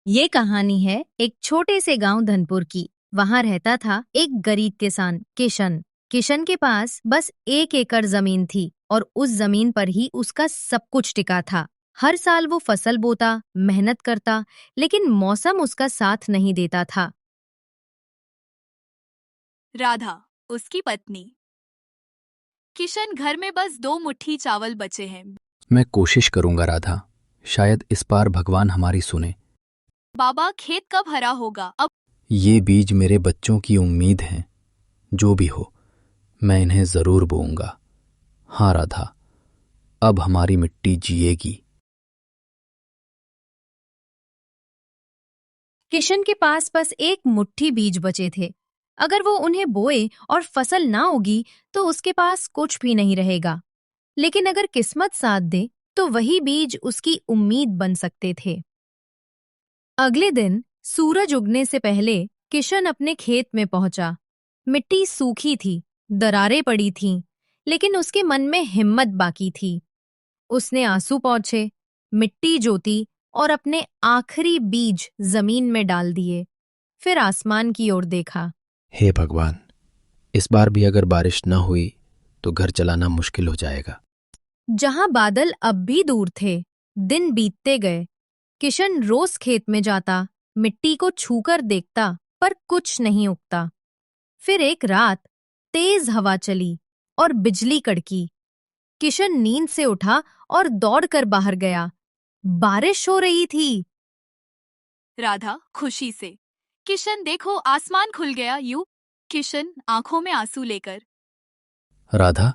ये कहानी है एक छोटे से गांव धनपुर की। वहां रहता था एक गरीब किसान किशन। किशन के पास बस 1 एकड़ जमीन थी और उस जमीन पर ही उसका सब कुछ टिका था। हर साल वो फसल बोता, मेहनत करता, लेकिन मौसम उसका साथ नहीं देता था। राधा, उसकी पत्नी। किशन, घर में बस 2 मुट्ठी चावल बचे हैं। मैं कोशिश करूंगा राधा। शायद इस बार भगवान हमारी सुने। बाबा, खेत कब हरा होगा? अब ये बीज मेरे बच्चों की उम्मीद हैं। जो भी हो, मैं इन्हें जरूर बोऊंगा। हाँ राधा, अब हमारी मिट्टी जिएगी। किशन के पास बस एक मुट्ठी बीज बचे थे। अगर वो उन्हें बोए और फसल ना उगी तो उसके पास कुछ भी नहीं रहेगा। लेकिन अगर किस्मत साथ दे तो वही बीज उसकी उम्मीद बन सकते थे। अगले दिन सूरज उगने से पहले किशन अपने खेत में पहुंचा। मिट्टी सूखी थी, दरारें पड़ी थीं, लेकिन उसके मन में हिम्मत बाकी थी। उसने आंसू पोंछे, मिट्टी जोती और अपने आखिरी बीज जमीन में डाल दिए। फिर आसमान की ओर देखा। हे भगवान, इस बार भी अगर बारिश न हुई तो घर चलाना मुश्किल हो जाएगा। जहां बादल अब भी दूर थे, दिन बीतते गए। किशन रोज खेत में जाता, मिट्टी को छूकर देखता, पर कुछ नहीं उगता। फिर एक रात तेज हवा चली और बिजली कड़की। किशन नींद से उठा और दौड़कर बाहर गया। बारिश हो रही थी। राधा खुशी से, किशन देखो, आसमान खुल गया। यू किशन आंखों में आंसू लेकर। राधा,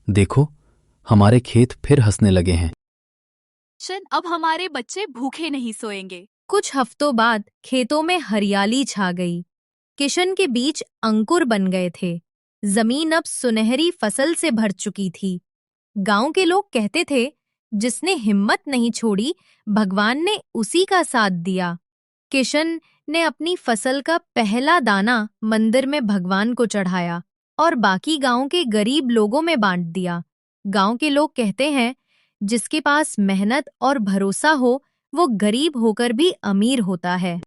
देखो, हमारे खेत फिर हंसने लगे हैं। किशन, अब हमारे बच्चे भूखे नहीं सोएंगे। कुछ हफ्तों बाद खेतों में हरियाली छा गई। किशन के बीज अंकुर बन गए थे। जमीन अब सुनहरी फसल से भर चुकी थी। गांव के लोग कहते थे, जिसने हिम्मत नहीं छोड़ी, भगवान ने उसी का साथ दिया। किशन ने अपनी फसल का पहला दाना मंदिर में भगवान को चढ़ाया और बाकी गांव के गरीब लोगों में बांट दिया। गांव के लोग कहते हैं, जिसके पास मेहनत और भरोसा हो, वो गरीब होकर भी अमीर होता है।